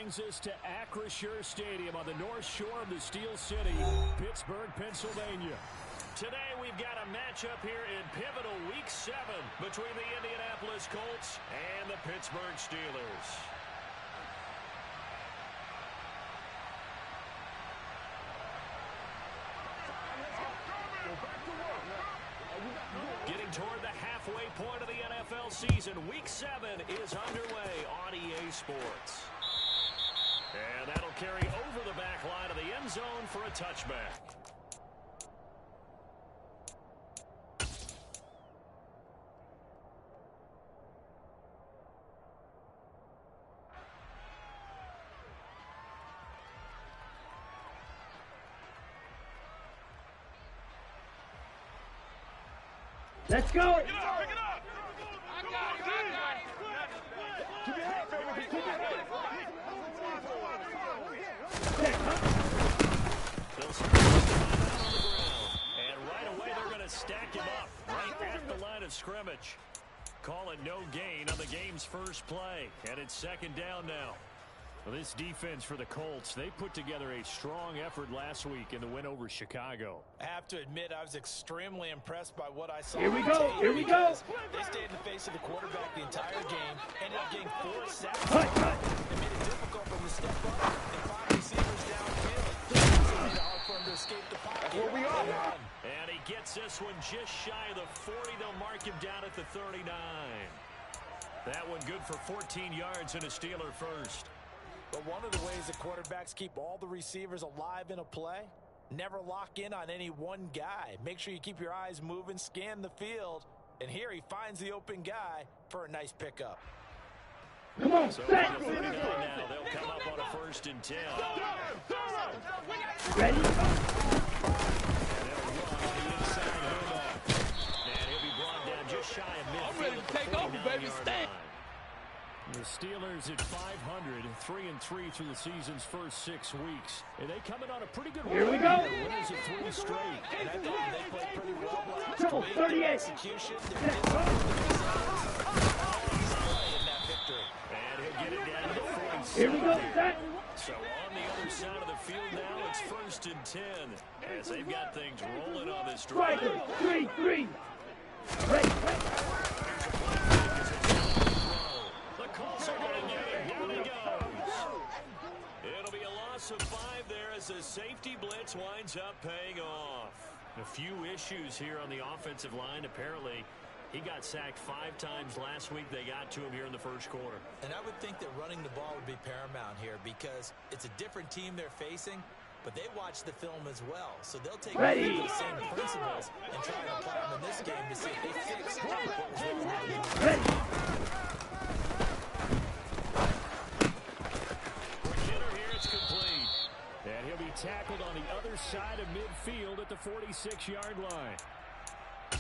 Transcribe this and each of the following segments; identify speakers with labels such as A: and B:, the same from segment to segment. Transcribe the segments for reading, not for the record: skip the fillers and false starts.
A: brings us to Acrisure Stadium on the north shore of the Steel City, Pittsburgh, Pennsylvania. Today we've got a matchup here in pivotal Week 7 between the Indianapolis Colts and the Pittsburgh Steelers. Getting toward the halfway point of the NFL season, Week 7 is underway on EA Sports. And that'll carry over the back line of the end zone for a touchback.
B: Let's go!
C: Pick it up! Pick it up! I got it! Keep your head, baby! Keep your head!
A: They'll start on the ground. And right away they're going to stack him up right at the line of scrimmage. Call it no gain on the game's first play. And it's second down now. Well, this defense for the Colts, they put together a strong effort last week in the win over Chicago.
D: I have to admit, I was extremely impressed by what I saw.
B: Here we go, here we go.
D: They stayed in the face of the quarterback the entire game, ended up getting 4 sacks. They made it difficult for him to step up. They 5 receivers downfield. It's hard for him to escape the pocket.
C: Where we are.
A: And he gets this one just shy of the 40. They'll mark him down at the 39. That one good for 14 yards and a Steeler first.
D: But one of the ways the quarterbacks keep all the receivers alive in a play, never lock in on any one guy. Make sure you keep your eyes moving, scan the field, and here he finds the open guy for a nice pickup.
B: Come on,
A: So
B: back.
A: from the 49 now, they'll come up on a 1st and 10.
B: Ready?
A: And they'll run on the inside handoff. And he'll be brought down just shy of midfield.
C: I'm ready to take over, baby. Stay.
A: The Steelers at 500, 3-3 through the season's first 6 weeks. And they come in on a pretty good
B: Here
A: run.
B: we go.
A: Winners of 3 straight.
D: And I thought they played pretty well last
B: Triple
D: week.
B: 38.
D: Execution, they're disciplined in that victory.
A: And he'll get it down to the 46.
B: Here we go, set.
A: So on the other side of the field now, it's 1st and 10. As they've got things rolling on this drive.
B: Striker, 3-3. Ready.
A: The Colts are going to get it. Down he goes. It'll be a loss of 5 there as the safety blitz winds up paying off. A few issues here on the offensive line. Apparently, he got sacked 5 times last week. They got to him here in the first quarter.
D: And I would think that running the ball would be paramount here because it's a different team they're facing, but they watch the film as well. So they'll take
B: Ready.
D: the same principles and try to apply them in this game to see if they fix what was wrong with the
B: Ready.
A: For Kidder here, it's complete. And he'll be tackled on the other side of midfield at the 46-yard line.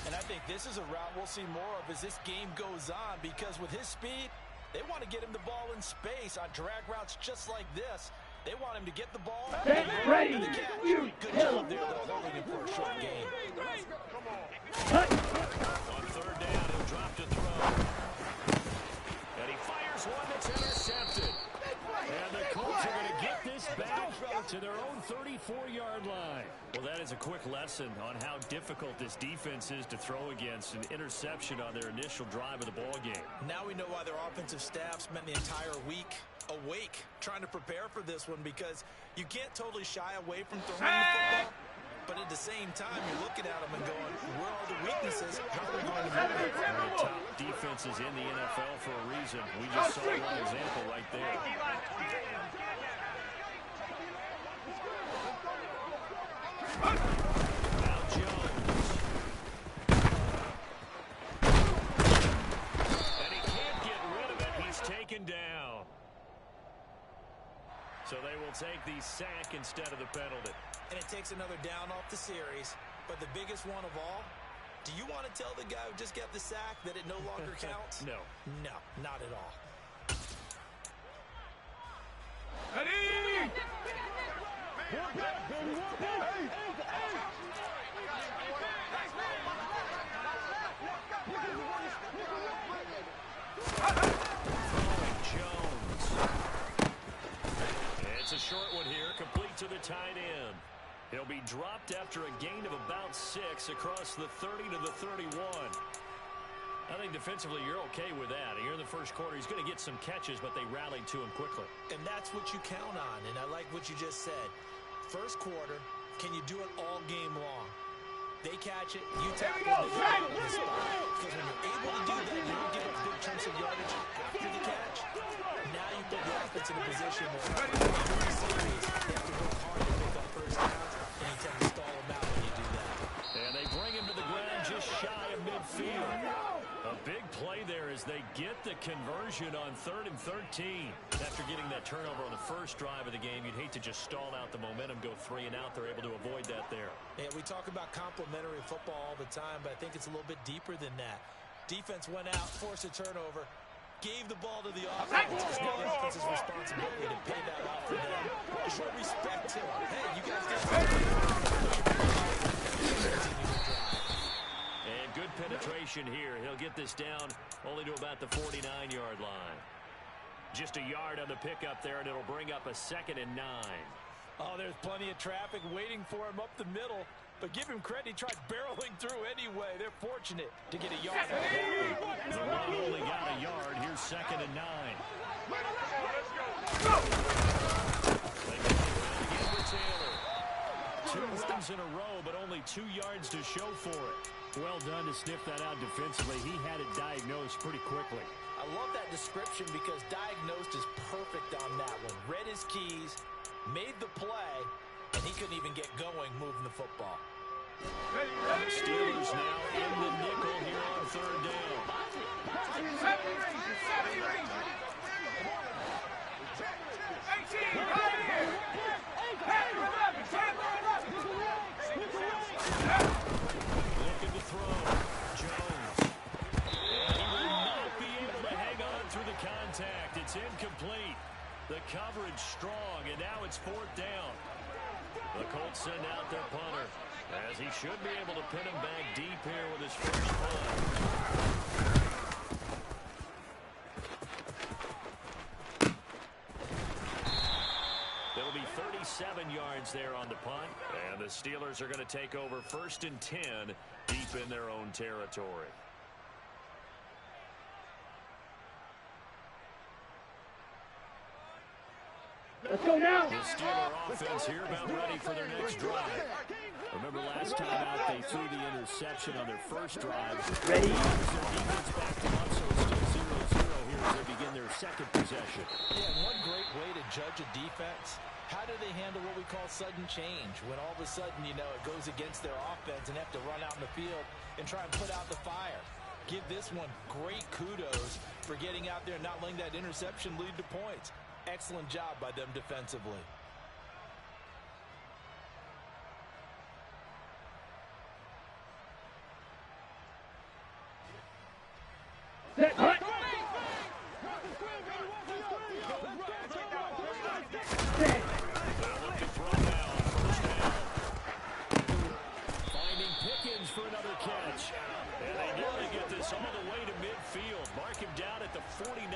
D: And I think this is a route we'll see more of as this game goes on because with his speed, they want to get him the ball in space on drag routes just like this. They want him to get the ball and
B: ready.
D: run to the catch.
B: You
D: Good
B: kill.
D: job there, though, holding him for a short game.
B: Cut.
A: On 3rd down, he'll drop to throw. And he fires one that's intercepted. And the Colts are going to get this back to their own 34-yard line. Well, that is a quick lesson on how difficult this defense is to throw against. An interception on their initial drive of the ball game.
D: Now we know why their offensive staff spent the entire week awake trying to prepare for this one because you can't totally shy away from throwing the football. But at the same time, you're looking at them and going, where are the weaknesses? How are we going to move it?
A: One of the top defenses in the NFL for a reason. We just saw one example right there. Now Jones. And he can't get rid of it. He's taken down. So they will take the sack instead of the penalty.
D: And it takes another down off the series. But the biggest one of all, do you want to tell the guy who just got the sack that it no longer counts?
A: No.
D: No, not at all.
C: Eddie! Walk back, baby, walk back!
A: Jones. short one here, complete to the tight end. He'll be dropped after a gain of about 6 across the 30 to the 31. I think defensively you're okay with that. Here in the first quarter, he's going to get some catches, but they rallied to him quickly.
D: And that's what you count on, and I like what you just said. First quarter, can you do it all game long? They catch it, you tackle it, they get it in the spot. Because when you're able to do that, you don't give up big chunks of yardage after the catch. Now you put the offense in a position where they're really serious. They have to work hard to pick up first downs, and you tend to stall them out when you do that.
A: And they bring him to the ground just shy of midfield. A big play there as they get the conversion on 3rd and 13. After getting that turnover on the first drive of the game, you'd hate to just stall out the momentum, go 3 and out. They're able to avoid that there.
D: Yeah, we talk about complementary football all the time, but I think it's a little bit deeper than that. Defense went out, forced a turnover, gave the ball to the offense. It's now the offense's responsibility to pay that off for them. Show respect to them. Hey, you guys did
A: and good penetration here. He'll get this down only to about the 49-yard line. Just a yard on the pickup there, and it'll bring up a 2nd and 9.
D: Oh, there's plenty of traffic waiting for him up the middle. But give him credit, he tried barreling through anyway. They're fortunate to get a yard.
A: The run only got a yard. Here's 2nd and 9. They get it again with Taylor. 2 runs in a row, but only 2 yards to show for it. Well done to sniff that out defensively. He had it diagnosed pretty quickly.
D: I love that description because diagnosed is perfect on that one. Read his keys, made the play, and he couldn't even get going moving the football.
A: Steelers now in the nickel here on 3rd down. Looking to throw. Jones. And he will not be able to hang on through the contact. It's incomplete. The coverage strong, and now it's 4th down. The Colts send out their punter, as he should be able to pin him back deep here with his first punt. It'll be 37 yards there on the punt, and the Steelers are going to take over 1st and 10 deep in their own territory.
B: Let's go now.
A: The Steeler offense here about ready for their next drive. Remember last time out they threw the interception on their first drive.
B: Ready?
A: Their defense backed them up, so it's still 0-0 here as they begin their 2nd possession.
D: Yeah, one great way to judge a defense. How do they handle what we call sudden change? When all of a sudden, you know, it goes against their offense and have to run out in the field and try and put out the fire. Give this one great kudos for getting out there and not letting that interception lead to points. Excellent job by them defensively.
B: Set. Hut. Set.
A: Finding Pickens for another catch. And they nearly get this all the way to midfield. Mark him down at the 49.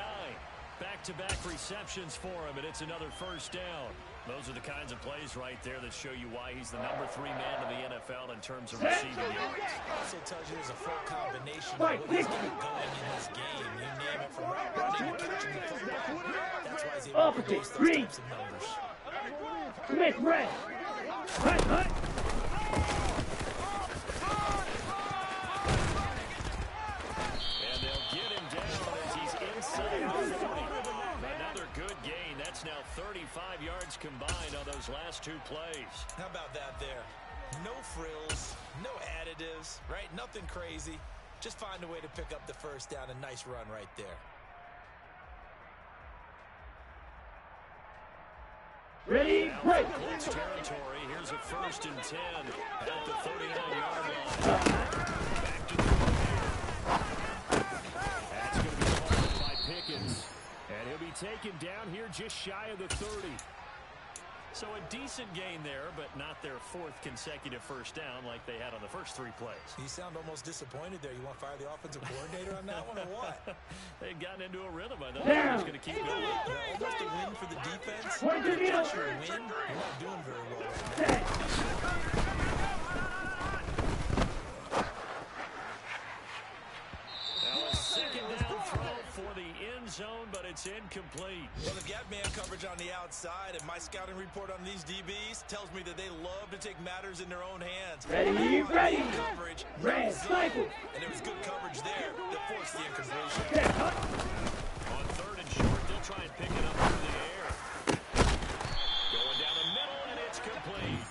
A: Back-to-back receptions for him, and it's another 1st down. Those are the kinds of plays right there that show you why he's the number 3 man in the NFL in terms of receiving yards.
D: Also tells you there's a full combination of what he's got going in this game. You name it, from route running to catching the football. That's why he's able to produce those types of numbers.
B: Smith, red. Hut, hut.
A: And they'll get him down as he's inside the 40. Another good gain. That's now 35 yards combined on those last 2 plays.
D: How about that there? No frills, no additives, right? Nothing crazy. Just find a way to pick up the 1st down. A nice run right there.
B: Ready, break.
A: Colts territory. Here's a 1st and 10 at the 39-yard line. Back to throw here. That's going to be followed by Pickens. And he'll be taken down here just shy of the 30. So a decent gain there, but not their fourth consecutive first down like they had on the first 3 plays.
D: You sound almost disappointed there. You want to fire the offensive coordinator on that one or what?
A: They'd gotten into a rhythm. I thought they were just going to keep going.
D: Almost a win for the defense.
B: What did you do?
D: Once you win, you're not doing very well right now.
A: Now a second down throw for the end zone, but it's incomplete.
D: Well, they've got man coverage on the outside, and my scouting report on these DBs tells me that they love to take matters in their own hands.
B: Ready, ready.
D: Coverage,
B: Red, cycle.
D: and there was good coverage there that forced the incompletion.
B: Set, hut.
A: On third and short, they'll try and pick it up through the air. Going down the middle, and it's complete.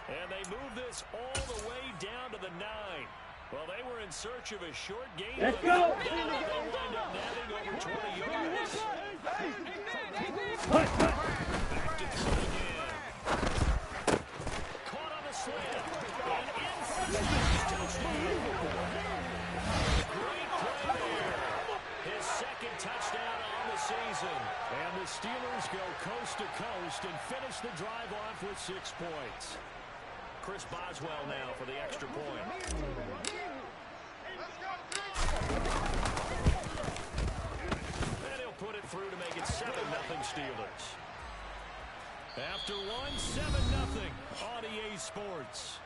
A: And they move this all the way down to the 9. Well, they were in search of a short gain.
B: Let's
A: but
B: go.
A: they'll wind up nabbing over 20 yards.
B: Hut, hut.
A: Back to throw again. Caught on the slant. And in for the touchdown. Great play there. His second touchdown on the season. And the Steelers go coast to coast and finish the drive off with 6 points. Chris Boswell now for the extra point. And he'll put it through to make it 7-0 Steelers. After one, 7-0 on EA Sports.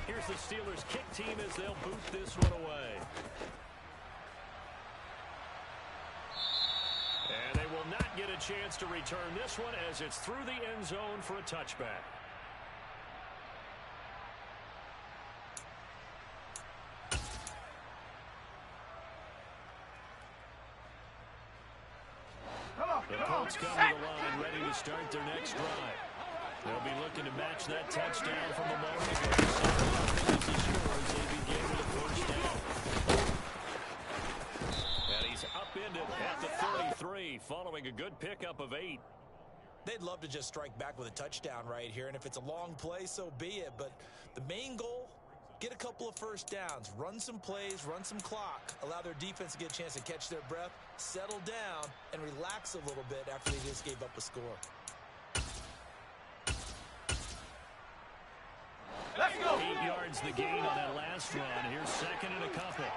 A: Here's the Steelers kick team as they'll boot this one away. And they will not get a chance to return this one as it's through the end zone for a touchback. The Colts come to the line ready to start their next drive. They'll be looking to match that touchdown from a moment ago. As he scores, they begin with a first down. And he's upended at the 33 following a good pickup of 8.
D: They'd love to just strike back with a touchdown right here, and if it's a long play, so be it. But the main goal, get a couple of first downs, run some plays, run some clock, allow their defense to get a chance to catch their breath, settle down, and relax a little bit after they just gave up a score.
C: Let's go.
A: 8 yards the gain on that last run. Here's second and a couple.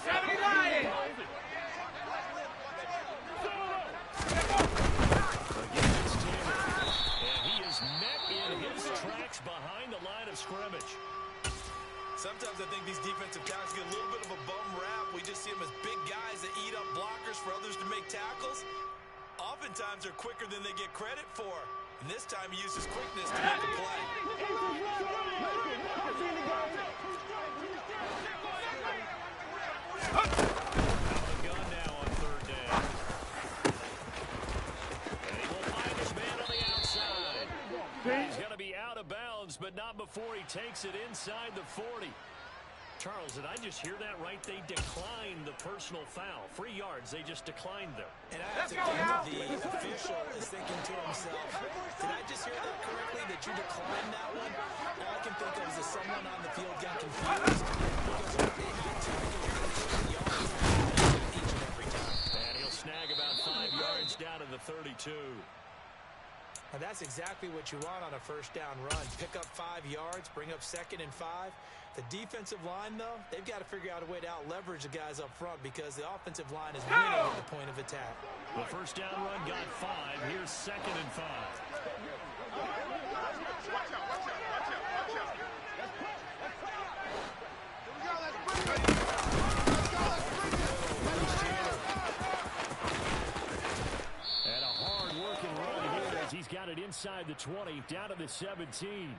C: 70 Lions.
A: Again, it's Taylor. And he is met in his tracks behind the line of scrimmage.
D: Sometimes I think these defensive tackles get a little bit of a bum rap. We just see them as big guys that eat up blockers for others to make tackles. Oftentimes they're quicker than they get credit for. And this time he uses quickness to make a play.
A: Out of the gun now on third down. And he will find his man on the outside. He's going to be out of bounds, but not before he takes it inside the 40. Charles, did I just hear that right? They declined the personal foul. 3 yards, they just declined them.
D: And I have to think the official is thinking to himself, did I just hear that correctly, that you declined that one? All I can think of is that someone on the field got confused. Because they had to make yards each and every time.
A: And he'll snag about 5 yards down to the 32.
D: And that's exactly what you want on a first down run. Pick up 5 yards, bring up 2nd and 5. The defensive line, though, they've got to figure out a way to out-leverage the guys up front because the offensive line is winning at the point of attack.
A: The first down run got 5. Here's 2nd and 5. And a hard-working run here as he's got it inside the 20, down to the 17.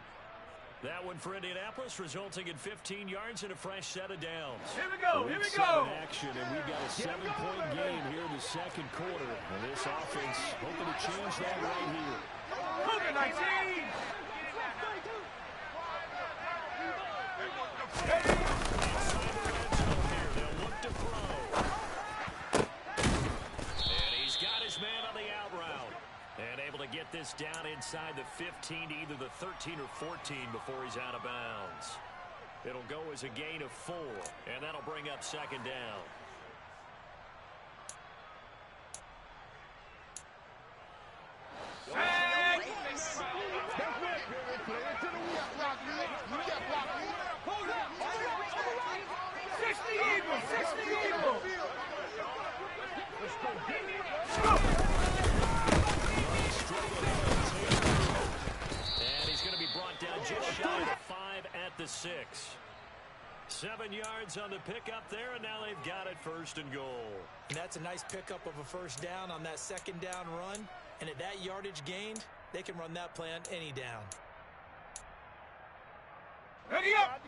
A: That one for Indianapolis, resulting in 15 yards and a fresh set of downs.
C: Here we go. Here we
A: Week
C: go.
A: 7 action, and we've got a 7-point game here in the second quarter. And this offense hoping to change that right here.
C: Cougar 19.
A: Inside the red zone here, they'll look to throw. And he's got his man this down inside the 15 to either the 13 or 14 before he's out of bounds. It'll go as a gain of 4, and that'll bring up second down. And he's going to be brought down just shy of 5 at the 6. 7 yards on the pickup there, and now they've got it 1st and goal.
D: And that's a nice pickup of a first down on that second down run. And at that yardage gained, they can run that play on any down.
C: Ready up!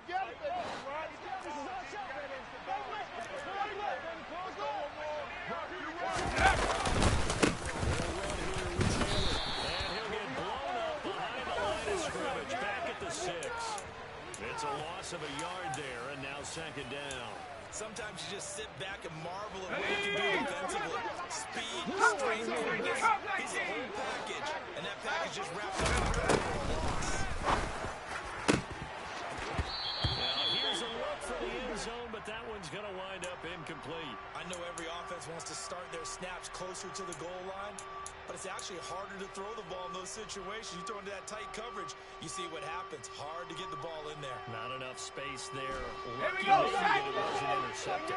A: It's a loss of a yard there, and now second down.
D: Sometimes you just sit back and marvel at what he can do defensively. Speed, strength, quickness. He's the whole package, and that package just wraps up for a loss.
A: Now here's a look for the end zone, but that one's going to wind up incomplete.
D: I know every offense wants to start their snaps closer to the goal line, but it's actually harder to throw the ball in those situations. You throw into that tight coverage, you see what happens. Hard to get the ball in there.
A: Not enough space there.
C: Here we
A: Lucky
C: go,
A: maybe that it wasn't intercepted.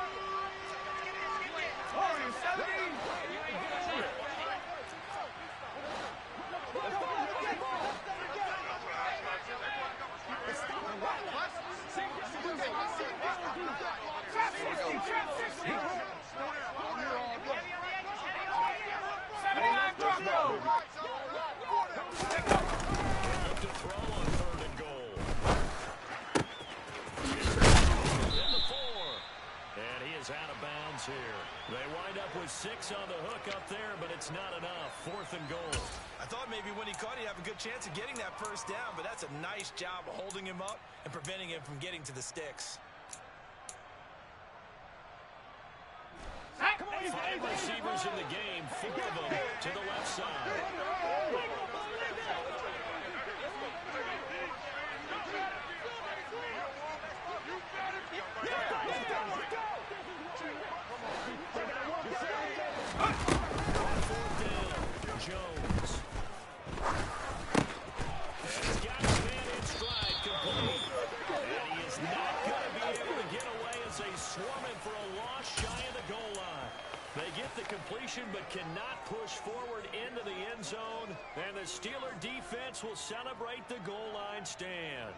A: To throw on 3rd and goal. In the 4. And he is out of bounds here. They wind up with 6 on the hook up there, but it's not enough. 4th and goal.
D: I thought maybe when he caught, he'd have a good chance of getting that first down, but that's a nice job of holding him up and preventing him from getting to the sticks.
A: 5 receivers in the game, 4 of them to the left side. Jones. And he's got his man in stride, complete. And he is not going to be able to get away as they swarm him for a loss shy of the goal line. They get the completion but cannot push forward into the end zone. And the Steeler defense will celebrate the goal line stand.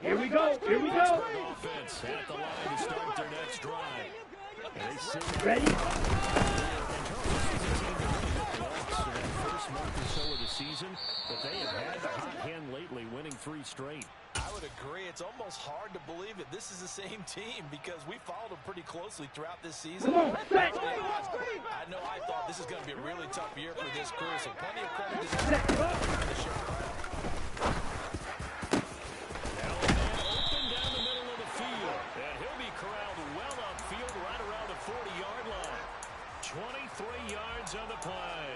B: Here we go. Here we go.
A: Offense at the line to start their next drive.
B: Ready?
A: First month or so of the season, but they have had the hot hand lately, winning 3 straight.
D: I would agree. It's almost hard to believe it. This is the same team because we followed them pretty closely throughout this season.
B: Come on, back.
D: I know I thought this is going to be a really tough year for this crew, so plenty of credit to them.
A: Open down the middle of the field, and he'll be corralled well upfield right around the 40-yard line. 23 yards on the play.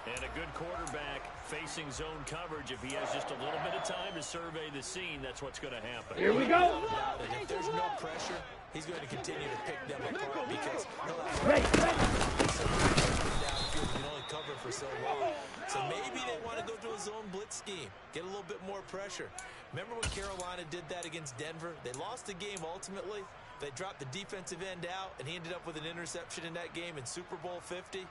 A: And a good quarterback facing zone coverage. If he has just a little bit of time to survey the scene, that's what's going to happen.
B: Here we go.
D: If there's no pressure, he's going to continue to pick them apart because
B: Ready.
D: downfield you can only cover for so long. So maybe they want to go to a zone blitz scheme, get a little bit more pressure. Remember when Carolina did that against Denver? They lost the game ultimately. They dropped the defensive end out, and he ended up with an interception in that game in Super Bowl 50.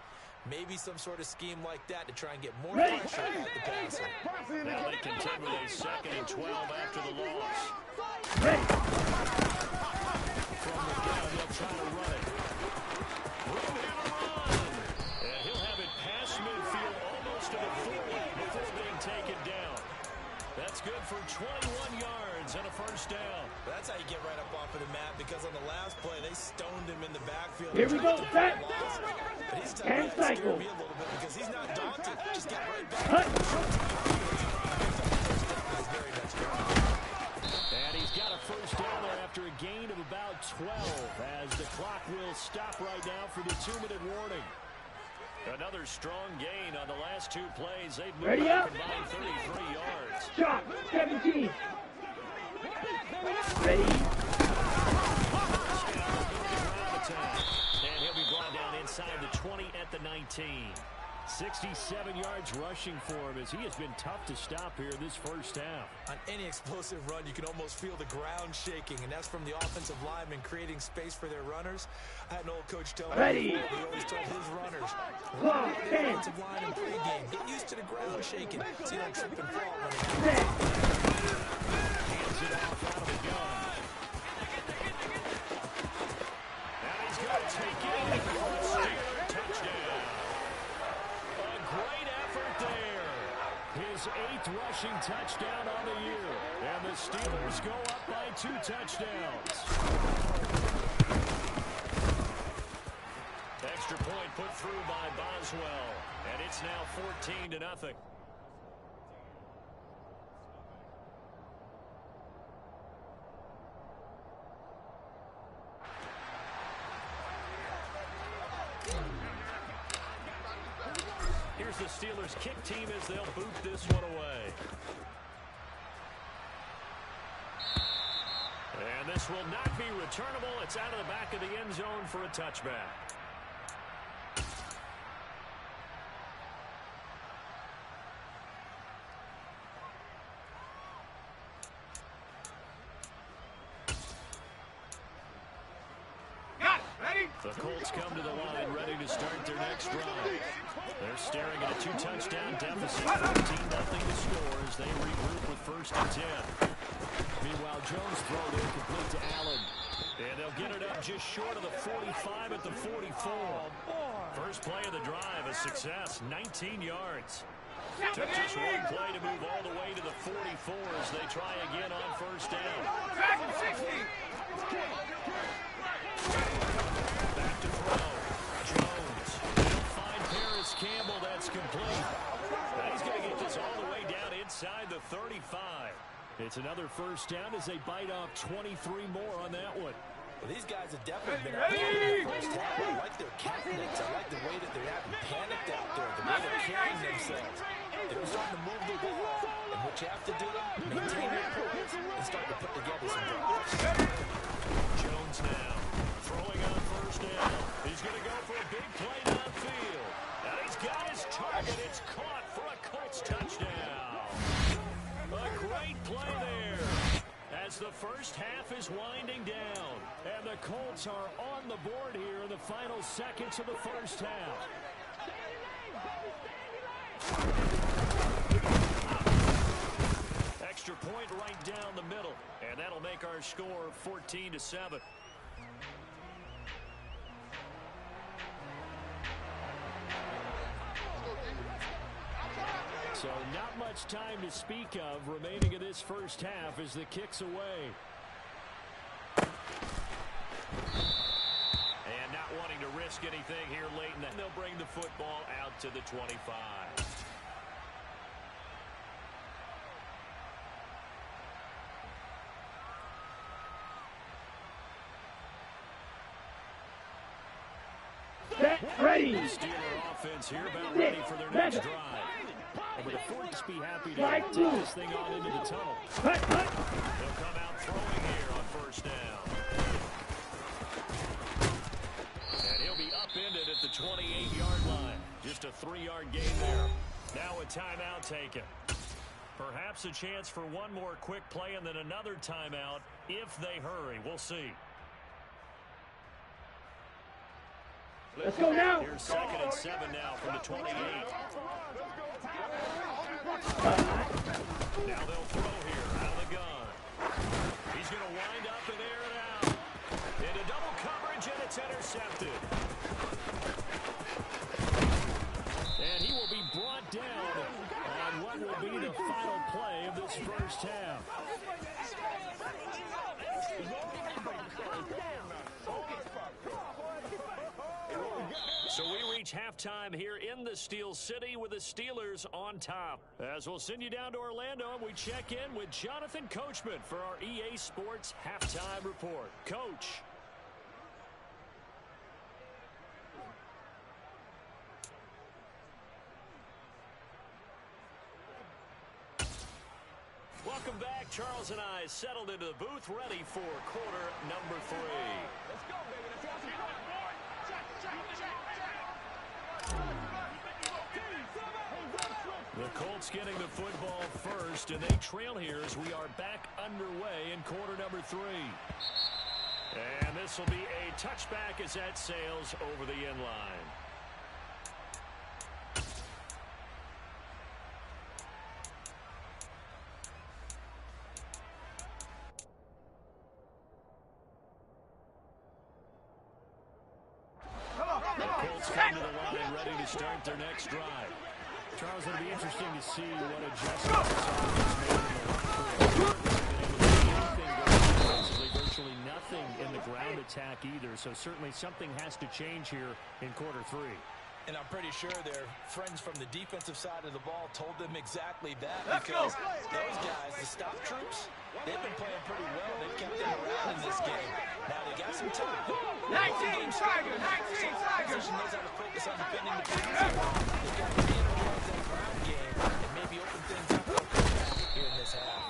D: Maybe some sort of scheme like that to try and get more pressure at the passer.
A: Now they contend with a 2nd and 12 after the loss.
B: Ready.
A: From the gun, they'll try to run it. Room here to run. And he'll have it past midfield almost to the 40 before being taken down. That's good for 21 yards and a first down.
D: That's how you get right up off of the mat because on the last play, they stoned him in the backfield.
B: Here we go. Set.
D: But he's tough.
B: And
D: That scared
B: cycle.
D: me a little bit because he's not daunted. Just get right back.
B: Cut.
D: Very much good.
A: And he's got a first down there after a gain of about 12 as the clock will stop right now for the 2 strong gain on the last two plays. They've moved
B: Ready
A: back
B: up.
A: combined 33 yards.
B: Chop. 17. Ready.
A: And he'll be brought down inside the 20 at the 19. 67 yards rushing for him as he has been tough to stop here this first half.
D: On any explosive run, you can almost feel the ground shaking, and that's from the offensive linemen creating space for their runners. I had an old coach tell me
B: Ready.
D: before, he always told his runners,
B: Clock.
D: the
B: 10.
D: offensive line in pregame, get used to the ground shaking so you don't trip and fall when it
B: Set.
A: Hands it off out of the gun. And he's going to take it for a Steeler touchdown. A great effort there. His 8th rushing touchdown on the year. And the Steelers go up by 2 touchdowns. Extra point put through by Boswell. And it's now 14-0. Here's the Steelers kick team as they'll boot this one away. And this will not be returnable. It's out of the back of the end zone for a touchback. The Colts come to the line ready to start their next drive. They're staring at a 2-touchdown deficit, 14-0 to score as they regroup with 1st and 10. Meanwhile, Jones' throw there complete to Allen. And they'll get it up just short of the 45 at the 44. First play of the drive, a success, 19 yards. Took just one play to move all the way to the 44 as they try again on 1st down. Back to throw. Jones. He'll find Paris Campbell. That's complete. Now he's going to get this all the way down inside the 35. It's another 1st down as they bite off 23 more on that one.
D: Well, these guys have definitely been out there in the first half. I like their confidence. I like the way that they haven't panicked out there, the way they're carrying themselves. They're starting to move the ball. And what you have to do, maintain your poise and start to put together some drives.
A: Jones now throwing on 1st down. He's going to go for a big play downfield. And he's got his target. It's caught for a Colts touchdown. A great play there as the first half is winding down. And the Colts are on the board here in the final seconds of the first half. Extra point right down the middle. And that'll make our score 14-7. So not much time to speak of remaining in this first half as the kick's away. And not wanting to risk anything here late in they'll bring the football out to the 25.
B: Set. Ready.
A: The Steeler offense here about ready for their next drive. But the Forks be happy to take this thing on into the tunnel.
B: Cut.
A: They'll come out throwing here on 1st down. And he'll be upended at the 28-yard line. Just a 3-yard gain there. Now a timeout taken. Perhaps a chance for one more quick play and then another timeout if they hurry. We'll see.
B: Let's go now.
A: Here's 2nd and 7 now from the 28. Now they'll throw here out of the gun. He's going to wind up and air it out. Into double coverage, and it's intercepted. And he will be brought down on what will be the final play of this first half. So we reach halftime here in the Steel City with the Steelers on top. As we'll send you down to Orlando and we check in with Jonathan Coachman for our EA Sports Halftime Report. Coach. Welcome back. Charles and I settled into the booth, ready for quarter number 3.
C: Let's go, baby. Let's go.
A: The Colts getting the football first, and they trail here as we are back underway in quarter number 3. And this will be a touchback as that sails over the end line. The Colts come to the line ready to start their next drive. Charles, it'll be interesting to see what adjustments this offense made in the locker room. Virtually nothing in the ground attack either, so certainly something has to change here in quarter 3.
D: And I'm pretty sure their friends from the defensive side of the ball told them exactly that, because those guys, the stop troops, they've been playing pretty well. They've kept them around in this game. Now they got some time.
C: 19 Tigers! 19 Tigers!
D: Position knows how to focus on defending the pass. They've got to re-energize that ground game and maybe open things up here in this half.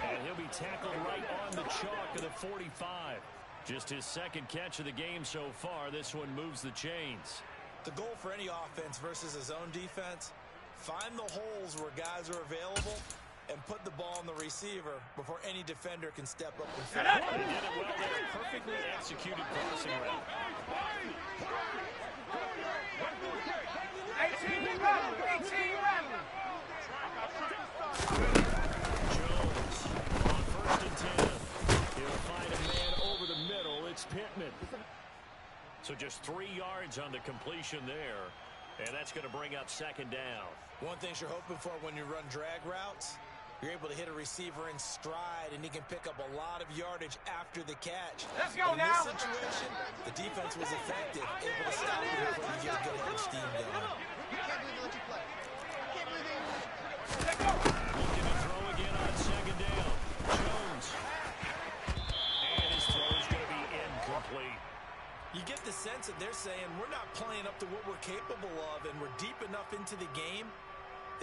A: And he'll be tackled right on the chalk of the 45. Just his second catch of the game so far. This one moves the chains.
D: The goal for any offense versus a zone defense, find the holes where guys are available and put the ball on the receiver before any defender can step up and field.
A: They did it well there. Perfectly executed crossing route.
C: 18 rattle! 18 rattle!
A: Jones on 1st and 10. He'll find a man over the middle. It's Pittman. So just 3 yards on the completion there. And that's going to bring up 2nd down.
D: One thing you're hoping for when you run drag routes, you're able to hit a receiver in stride, and he can pick up a lot of yardage after the catch.
C: Let's go
D: in
C: now.
D: this situation, the defense was effective, able to stop him before he gets a good head of steam going.
A: Looking to throw again on 2nd down. Jones. And his throw is going to be incomplete.
D: You get the sense that they're saying we're not playing up to what we're capable of, and we're deep enough into the game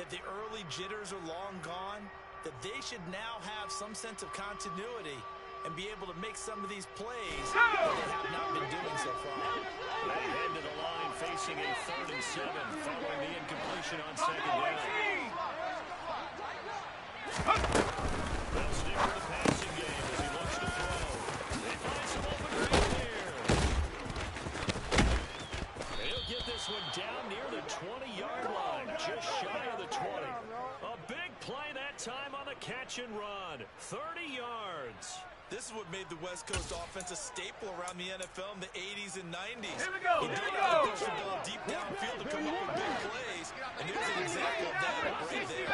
D: that the early jitters are long gone, that they should now have some sense of continuity and be able to make some of these plays that they have not been doing so far.
A: They head to the line facing a 3rd and 7 following the incompletion on 2nd down. They'll stick with the passing game as he looks to throw. They find some open ground here. He'll get this one down near the 20-yard line, just shy of the 20. A big play that time on the catch and run. 30 yards.
D: This is what made the West Coast offense a staple around the NFL in the 80s and 90s.
C: Here we go,
D: He
C: here we
D: did
C: go.
D: push the ball deep downfield to come up with big plays, and here's an example of that right there.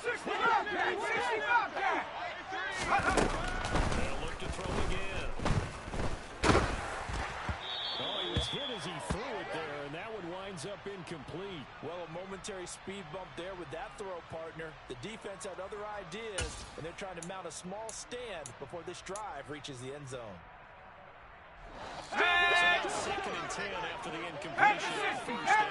C: 60 Bobcat! 60 Bobcat!
A: They'll look to throw again. Oh, he was hit as he threw it there, and that one winds up incomplete.
D: Well, a momentary speed bump there with that throw, partner. The defense had other ideas, and they're trying to mount a small stand before this drive reaches the end zone.
A: So that's 2nd and 10 after the incompletion on 1st down.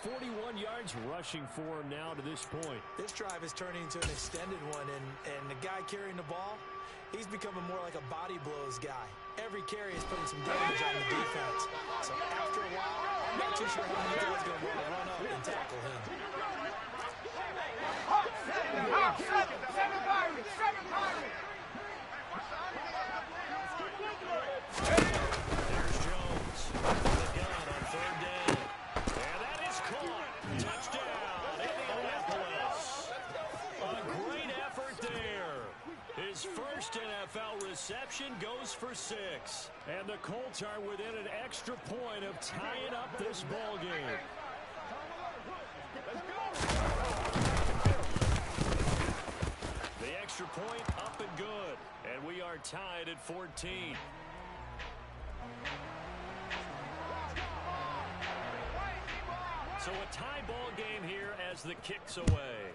A: 41 yards rushing for him now to this point.
D: This drive is turning into an extended one, and the guy carrying the ball, he's becoming more like a body blows guy. Every carry is putting some damage on the defense. So after a while, I'm not too sure how many guys are going to want to run up and tackle him.
C: Seven Pirates! 7 Pirates!
A: There's Jones. The gun on 3rd down. And that is caught. Touchdown, Indianapolis. A great effort there. His first NFL reception goes for 6. And the Colts are within an extra point of tying up this ball game. The extra point up and good. And we are tied at 14. So a tie ball game here as the kick's away.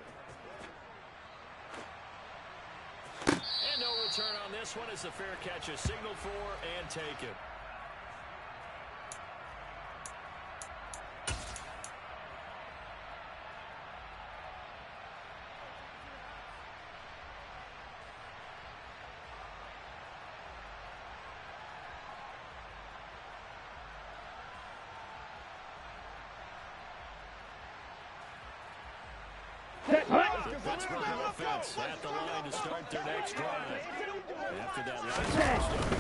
A: And no return on this one as the fair catch is signaled for and taken. Let's run the offense at the line to start their next drive. After that last touchdown, we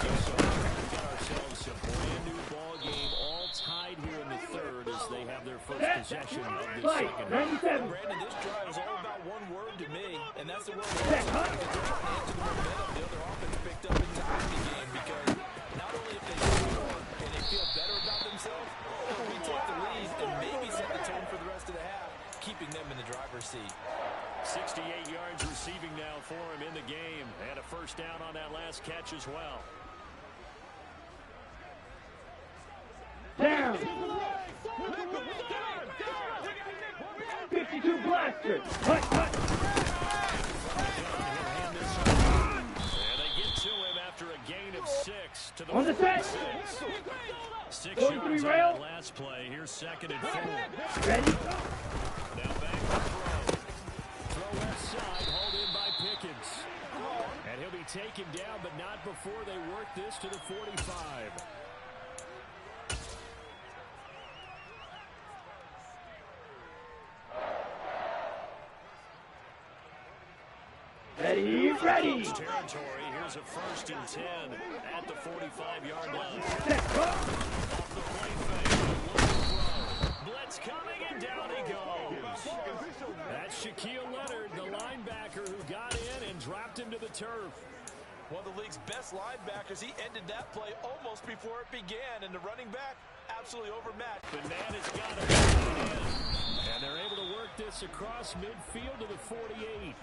A: got ourselves a brand new ball game, all tied here in the third as they have their first possession of this second half.
D: Brandon, this drive is all about one word to me, and that's the word. The other offense picked up in time in the game because not only if they score and they feel better about themselves, they'll retake the lead and maybe set the tone for the rest of the half, keeping them in the driver's seat.
A: 68 yards receiving now for him in the game. And a first down on that last catch as well.
B: Down. 52 blaster. Hut, hut.
A: And they get to him after a gain of 6 to the
B: On the set.
A: 46. 6
B: Going
A: yards
B: three
A: on
B: rail.
A: that last play. Here's 2nd and 4.
B: Ready?
A: Now back to throw. Throw left side, hauled in by Pickens. And he'll be taken down, but not before they work this to the 45.
B: Ready, ready.
A: Territory. Here's a 1st and 10 at the 45-yard line.
B: Set, go.
A: Off the play fake. Looking throw. Blitz coming, and down he goes. That's Shaquille Leonard, the linebacker who got in and dropped him to the turf.
D: One of the league's best linebackers, he ended that play almost before it began, and the running back absolutely overmatched.
A: Bananas got it. And they're able to work this across midfield to the 48.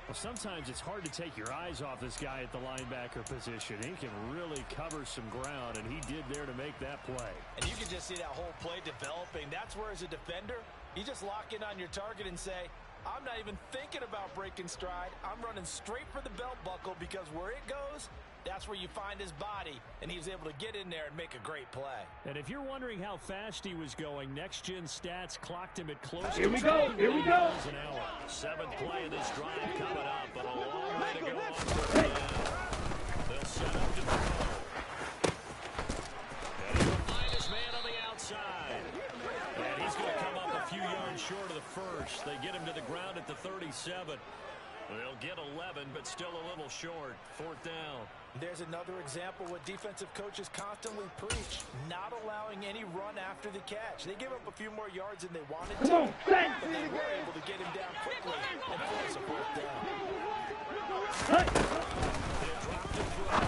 A: Well, sometimes it's hard to take your eyes off this guy at the linebacker position. He can really cover some ground, and he did there to make that play.
D: And you can just see that whole play developing. That's where, as a defender, you just lock in on your target and say, I'm not even thinking about breaking stride. I'm running straight for the belt buckle because where it goes, that's where you find his body. And he was able to get in there and make a great play.
A: And if you're wondering how fast he was going, Next Gen Stats clocked him at close
B: Here
A: to
B: we go, here we go.
A: 20 miles an hour. 7th play of this drive coming up, but a long way to go on third down. They'll set up to throw. And he'll find his man on the outside. And he's going to come up a few yards short of the first. They get him to the ground at the 37. They'll get 11, but still a little short. 4th down.
D: There's another example what defensive coaches constantly preach, not allowing any run after the catch. They gave up a few more yards than they wanted to,
B: Come on, set.
D: but they were able to get him down quickly and force a 4th down.
B: Hut.
A: They'll drop the throw.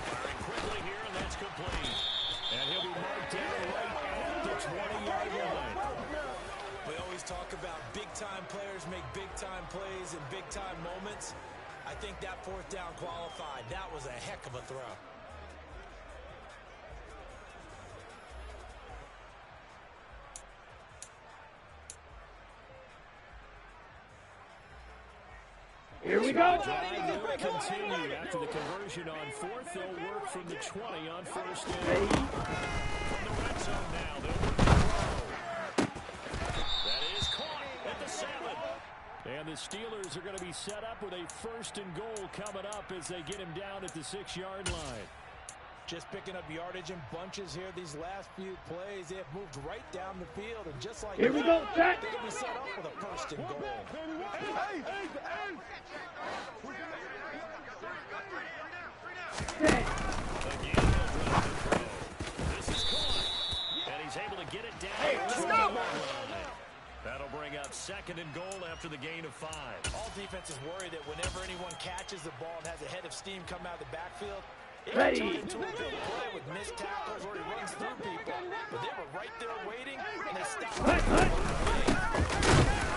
A: Firing quickly here, and that's complete. And he'll be marked down right at the 20-yard line.
D: We always talk about big-time players make big-time plays in big-time moments. I think that 4th down qualified. That was a heck of a throw.
B: Here we go.
A: Drive will continue. After the conversion on 4th, they'll work from the 20 on 1st down.
B: Ready.
A: From the red zone now, they'll work the throw. That is caught at the 7. And the Steelers are going to be set up with a 1st and goal coming up as they get him down at the 6-yard line.
D: Just picking up yardage in bunches here. These last few plays, they have moved right down the field. And just like
B: Here we go, set.
D: they're going to be set up with a 1st and goal.
B: Set.
A: Again, he'll drop the throw. This is caught. And he's able to get it down. Hey, let's go. That'll bring up 2nd and goal after the gain of 5.
D: All defenses worry that whenever anyone catches the ball and has a head of steam come out of the backfield, it
B: Ready.
D: can turn into a big play with missed tackles or he runs through people. But they were right there waiting, and they stopped.
B: Hut, hut.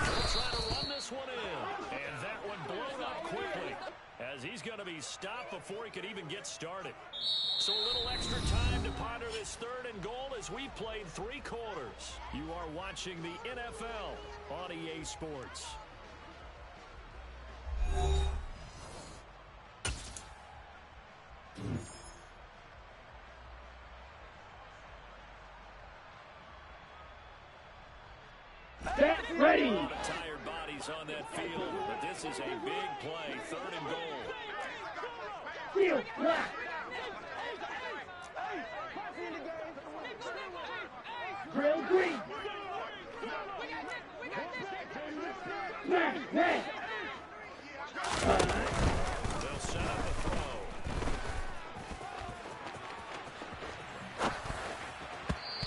A: They'll try to run this one in. And that one blown up quickly as he's going to be stopped before he could even get started. So a little extra time to ponder this 3rd and goal as we played 3 quarters. You are watching the NFL on EA Sports.
B: Ready.
A: A lot of tired bodies on that field, but this is a big play, 3rd and goal.
B: Field black. Drill green. Smash red.
A: They'll set up a throw.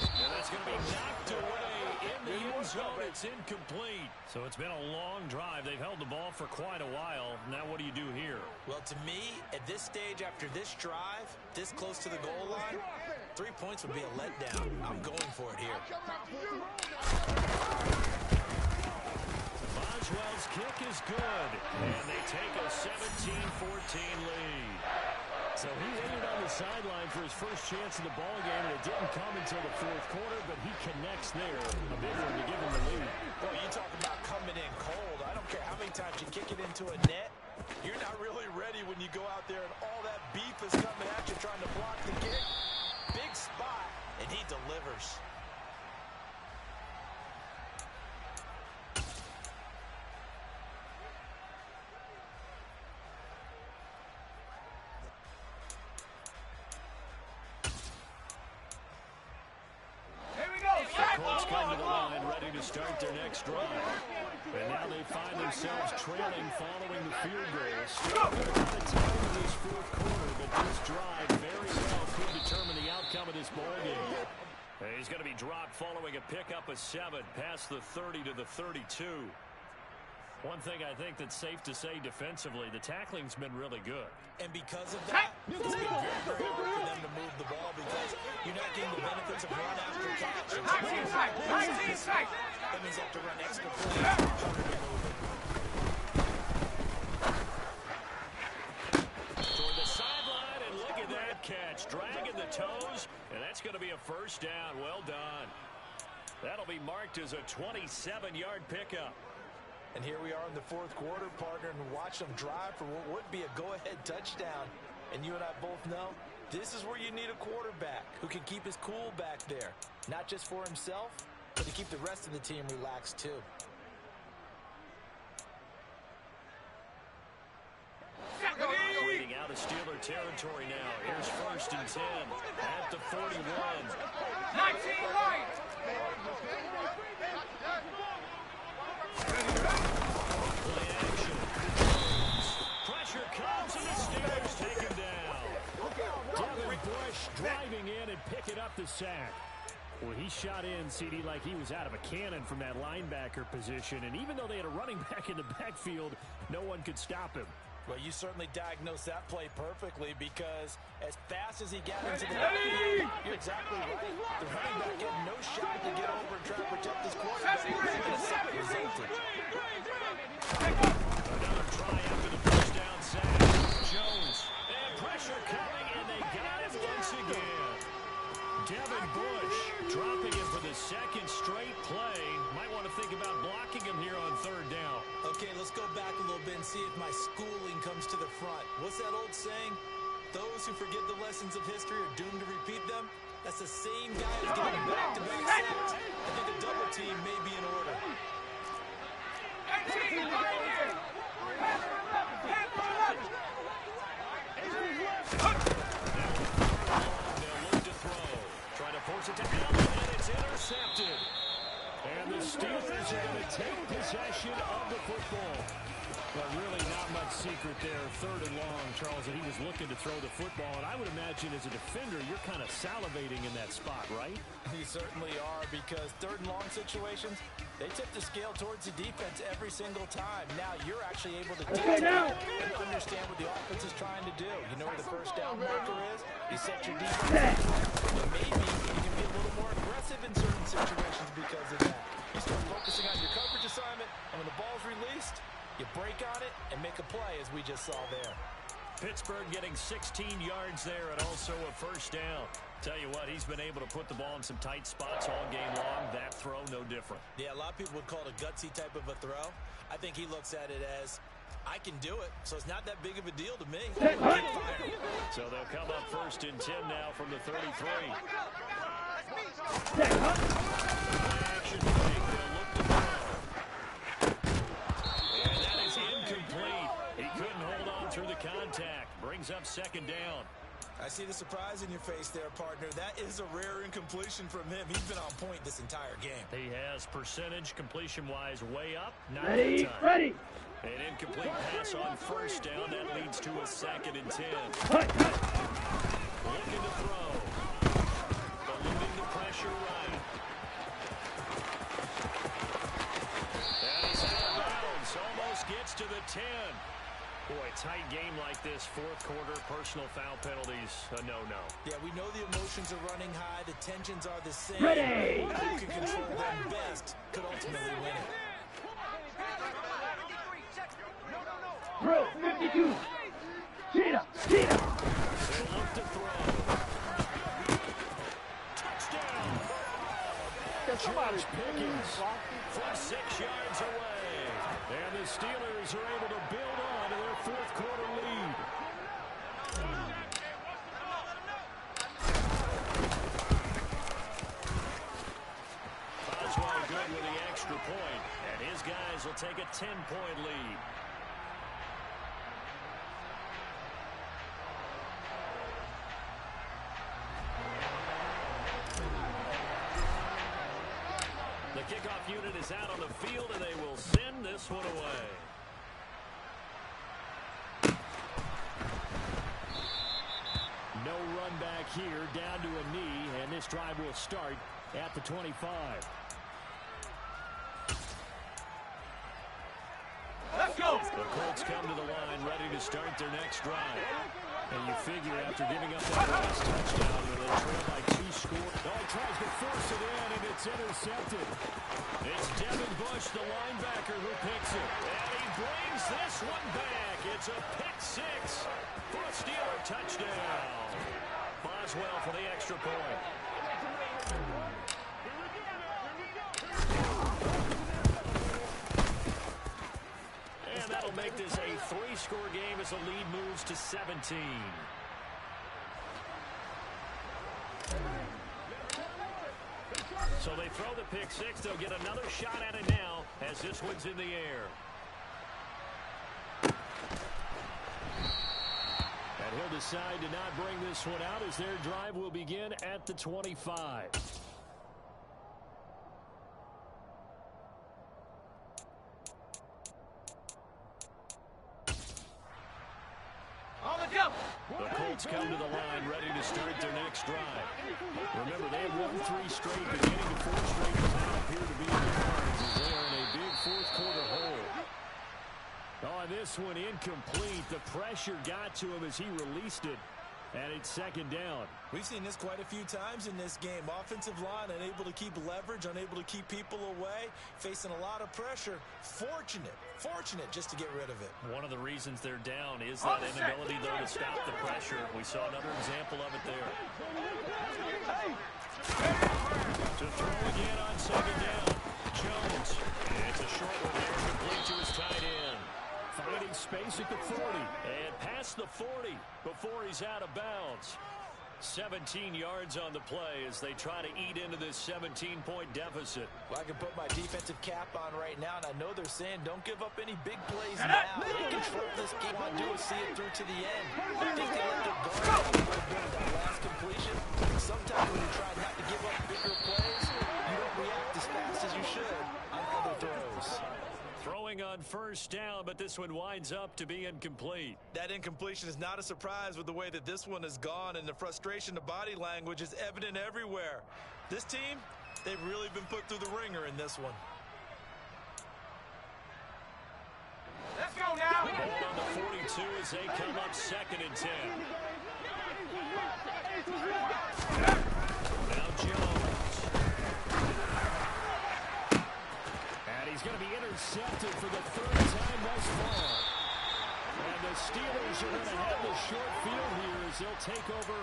A: And that's going to be knocked away in the end zone. It's incomplete. So it's been a long drive. They've held the ball for quite a while. Now what do you do here?
D: Well, to me, at this stage, after this drive, this close to the goal line, 3 points would be a letdown. I'm going for it here.
A: Boswell's kick is good, and they take a 17-14 lead. So he waited on the sideline for his first chance in the ball game, and it didn't come until the 4th quarter, but he connects there. A big one to give him the lead.
D: Boy, you talk about coming in cold. I don't care how many times you kick it into a net. You're not really ready when you go out there and all that beef is coming at you trying to block the kick. Big spot, and he delivers.
A: Colts come to the line, ready to start their next drive. And now they find themselves trailing following the field goal. Still a lot of time in this 4th quarter, but this drive very well could determine the outcome of this ball game. He's going to be dropped following a pickup of 7 past the 30 to the 32. One thing I think that's safe to say defensively, the tackling's been really good.
D: And because of that, it's been very, very hard for them to move the ball because you're not getting the benefits of run after catch. That means they have to run extra plays in order to move it.
A: Toward the sideline, and look at that catch. Dragging the toes, and that's going to be a first down. Well done. That'll be marked as a 27-yard pickup.
D: And here we are in the 4th quarter, partner, and watch them drive for what would be a go-ahead touchdown. And you and I both know this is where you need a quarterback who can keep his cool back there. Not just for himself, but to keep the rest of the team relaxed too.
A: Waiting out of Steeler territory now. Here's 1st and 10 at the 41.
C: 19 right.
A: Play action. Pressure comes, and the Steelers take him down. Devin Bush driving in and picking up the sack. Well, he shot in, CD, like he was out of a cannon from that linebacker position. And even though they had a running back in the backfield, no one could stop him.
D: Well, you certainly diagnosed that play perfectly because as fast as he got into the backfield, you're exactly right. The running back had no shot to get over and try to protect his quarterback. And a sack resulted.
A: Another try after the first down sack. Jones, and pressure coming, and they got him once again. Devin Bush dropping him for the 2nd straight play. Might want to think about blocking him here on 3rd down.
D: Okay, let's go back a little bit and see if my schooling comes to the front. What's that old saying? Those who forget the lessons of history are doomed to repeat them. That's the same guy who's getting back-to-back sacks. I think a double team may be in order.
A: They'll look to throw. Try to force it to Allen, and it's intercepted. And the Steelers are going to take possession of the football. But really not much secret there. 3rd and long, Charles, and he was looking to throw the football. And I would imagine as a defender, you're kind of salivating in that spot, right?
D: You certainly are, because 3rd and long situations, they tip the scale towards the defense every single time. Now you're actually able to dictate and understand what the offense is trying to do. You know where the first down marker is. You set your defense. And maybe you can be a little more aggressive in certain situations because of that. You start focusing on your coverage assignment, and when the ball's released, you break on it and make a play, as we just saw there.
A: Pittsburgh getting 16 yards there and also a first down. Tell you what, he's been able to put the ball in some tight spots all game long. That throw, no different.
D: Yeah, a lot of people would call it a gutsy type of a throw. I think he looks at it as, I can do it, so it's not that big of a deal to me.
A: So they'll come up 1st and 10 now from the 33. Action fake. They'll look to throw. brings up second down.
D: I see the surprise in your face there, partner. That is a rare incompletion from him. He's been on point this entire game.
A: He has percentage completion-wise way up. Not
B: Ready,
A: that time.
B: ready.
A: An incomplete pass on first down. That leads to a 2nd and 10. Looking to throw. Eluding the pressure right. And he's out of bounds. Almost gets to the 10. Boy, tight game like this, fourth quarter, personal foul penalties, a no-no.
D: Yeah, we know the emotions are running high. The tensions are the same.
B: Ready.
D: Who can control them best could ultimately win it.
B: Throw 52. Cheetah, cheetah.
A: They'll look to throw. Touchdown. George Pickens from 6 yards away. And the Steelers are able to build on to their fourth quarter lead. Boswell good with the extra point, and his guys will take a 10-point lead. The kickoff unit is out on the field, and they will send this one away. No run back here, down to a knee, and this drive will start at the 25.
B: Let's go.
A: The Colts come to the line, ready to start their next drive. And you figure after giving up that last touchdown where they trail by 2 scores. Oh, he tries to force it in, and it's intercepted. It's Devin Bush, the linebacker, who picks it. And he brings this one back. It's a pick 6 for a Steeler touchdown. Boswell for the extra point. And that'll make this a 3-score game as the lead moves to 17. So they throw the pick 6. They'll get another shot at it now as this one's in the air. And he'll decide to not bring this one out as their drive will begin at the 25. The Colts come to the line ready to start their next drive. Remember, they have won 3 straight, but getting to 4 straight does not appear to be in their cards as they are in a big fourth quarter hole. Oh, this one incomplete. The pressure got to him as he released it, and it's 2nd down.
D: We've seen this quite a few times in this game. Offensive line unable to keep leverage, unable to keep people away, facing a lot of pressure. Fortunate just to get rid of it.
A: One of the reasons they're down is that inability, though, to stop the pressure. We saw another example of it there. To throw again on 2nd down. Jones. It's a short one there, complete to his tight end. Finding space at the 40. And past the 40 before he's out of bounds. 17 yards on the play as they try to eat into this 17-point deficit.
D: Well, I can put my defensive cap on right now, and I know they're saying don't give up any big plays now. They control this game. All I do is see it through to the end. I think they let their guard down a little bit of that last completion. Sometimes when you try not to give up bigger plays, you don't react as fast as you should on other throws.
A: Throwing on first down, but this one winds up to be incomplete.
D: That incompletion is not a surprise with the way that this one has gone, and the frustration, the body language is evident everywhere. This team, they've really been put through the ringer in this one.
C: Let's go now.
A: Ball on the 42 as they come up 2nd and 10. Now Jones. And he's going to be intercepted for the 3rd time thus far. And the Steelers are going to have the short field here as they'll take over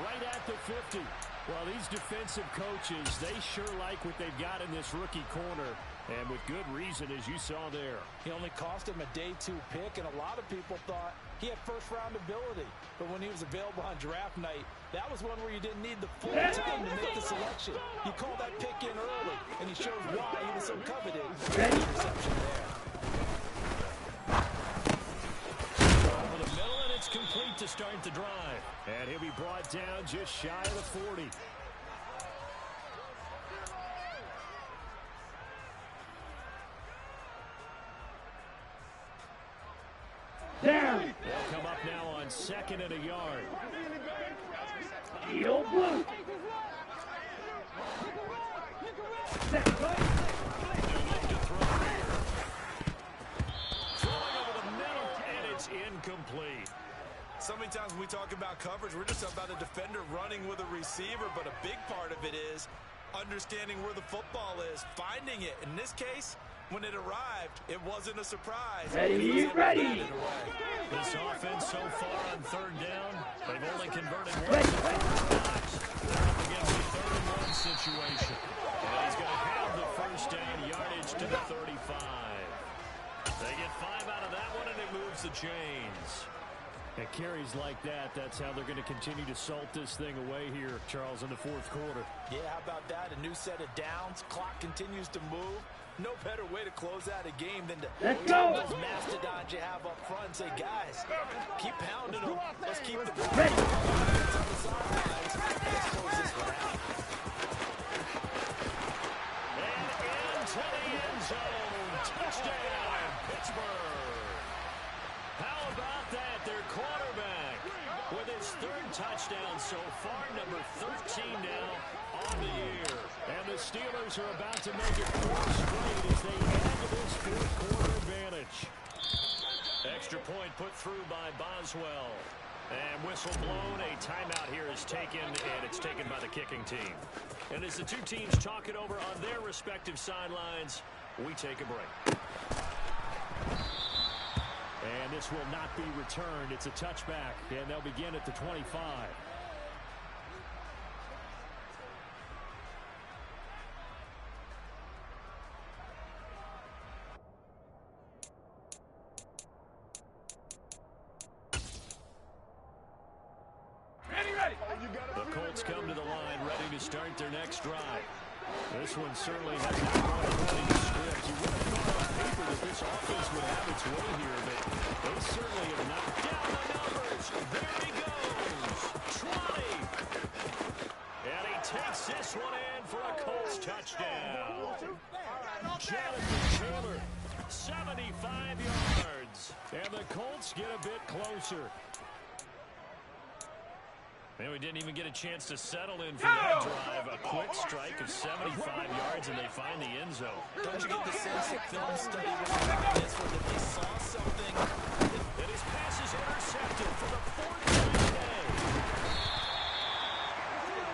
A: right at the 50. Well, these defensive coaches, they sure like what they've got in this rookie corner. And with good reason, as you saw there.
D: He only cost him a day 2 pick, and a lot of people thought he had first-round ability. But when he was available on draft night, that was one where you didn't need the full time to make the selection. You called that pick in early, and he shows why he was so coveted. Interception there.
A: Over the middle, and it's complete to to start the drive. And he'll be brought down just shy of the 40.
B: Down.
A: They'll come up now on 2nd and a yard.
B: Steel blue. Second play.
A: Throwing over the middle, and it's incomplete.
D: So many times when we talk about coverage, we're just about a defender running with a receiver, but a big part of it is understanding where the football is, finding it. In this case, when it arrived, it wasn't a surprise.
B: Ready, ready.
A: This offense so far on 3rd down, they've only converted one to 4 times. They're up against a 3rd and 1 situation. And he's going to have the 1st down yardage to the 35. They get 5 out of that one, and it moves the chains. And carries like that, that's how they're going to continue to salt this thing away here, Charles, in the 4th quarter.
D: Yeah, how about that? A new set of downs. Clock continues to move. No better way to close out a game than to
B: Let's go.
D: those mastodons you have up front and say, guys, keep pounding them. Let's keep the ball.
B: Ready.
D: On the sidelines. Let's close this one out.
A: And into the end zone. Touchdown, Pittsburgh. How about that? Their quarterback with his 3rd touchdown so far, number 13 now on the year. And the Steelers are about to make it 4 straight as they add to this 4th quarter advantage. Extra point put through by Boswell. And whistle blown. A timeout here is taken, and it's taken by the kicking team. And as the two teams talk it over on their respective sidelines, we take a break. And this will not be returned. It's a touchback, and they'll begin at the 25. The Colts come to the line, ready to start their next drive. This one certainly has not gone according to script. You would have thought on paper that this offense would have its way here, but they certainly have knocked down the numbers. There he goes. 20. And he takes this one in for a Colts touchdown. Jonathan Taylor, 75 yards. And the Colts get a bit closer. And we didn't even get a chance to settle in for that drive. A quick strike of 75 yards, and they find the end zone.
D: Don't you get the sense that film study was about this one, that they saw something?
A: And his pass is intercepted for the 4th time today.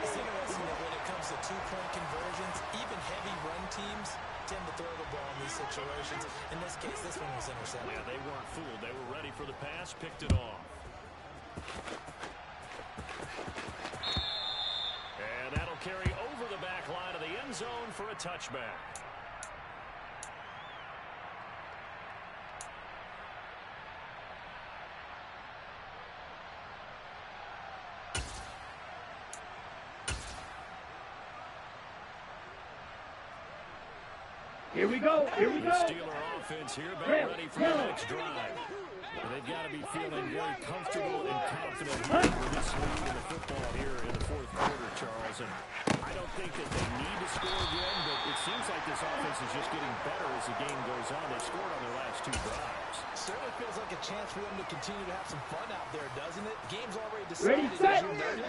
D: It's interesting that when it comes to 2-point conversions, even heavy run teams tend to throw the ball in these situations. In this case, this one was intercepted.
A: Yeah, they weren't fooled. They were ready for the pass, picked it off. And that'll carry over the back line of the end zone for a touchback.
B: Here we go. Here we
A: The
B: go.
A: Steeler offense here, about ready for the next drive. And they've got to be feeling very comfortable and confident with this lead in the football here in the 4th quarter, Charles. And I don't think that they need to score again, but it seems like this offense is just getting better as the game goes on. They scored on their last 2 drives.
D: Certainly feels like a chance for them to continue to have some fun out there, doesn't it? Game's already decided,
B: Ready, set.
D: as you noted.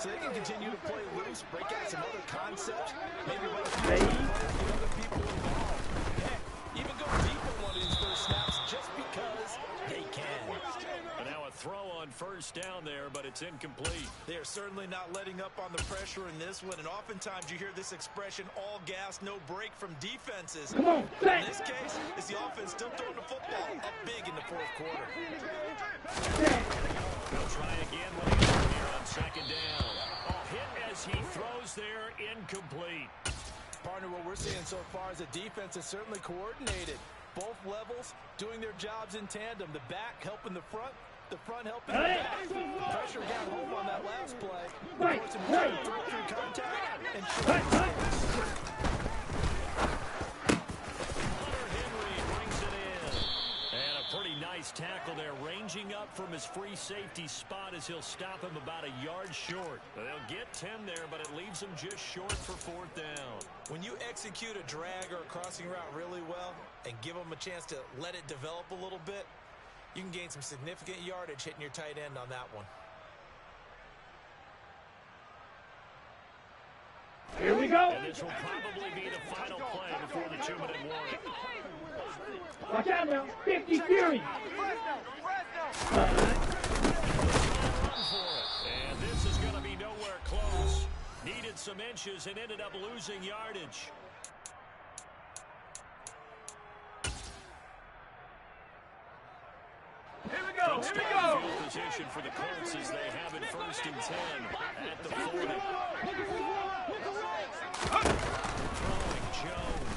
D: So they can continue to play loose, break out some other concepts, maybe run a few
B: Ready.
D: plays, get other people involved. Heck, even go deep on one of these first snaps just because they can.
A: And now a throw on 1st down there, but it's incomplete.
D: They are certainly not letting up on the pressure in this one, and oftentimes you hear this expression, all gas, no break from defenses.
B: Come on,
D: In
B: set.
D: this case, it's the offense still throwing the football up big in the 4th quarter.
A: They'll try again when he's here on 2nd down. A hit as he throws there, incomplete.
D: Partner, what we're seeing so far is the defense is certainly coordinated. Both levels doing their jobs in tandem. The back helping the front helping the back. Pressure got home on that last play.
B: Right,
D: Forcing
B: right.
D: to throw through contact and
B: Right, right.
A: Hunter Henry brings it in. And a pretty nice tackle there, ranging up from his free safety spot as he'll stop him about a yard short. They'll get 10 there, but it leaves him just short for fourth down.
D: When you execute a drag or a crossing route really well and give them a chance to let it develop a little bit, you can gain some significant yardage hitting your tight end on that one.
B: Here we go.
A: And this will probably be the final play before the 2-minute warning.
B: Watch out now. 50 Fury.
A: And this is going to be nowhere close. Needed some inches and ended up losing yardage.
C: Here we go. Here we go.
A: Field position for the Colts as they have it 1st and 10 at the 40. Throwing Jones.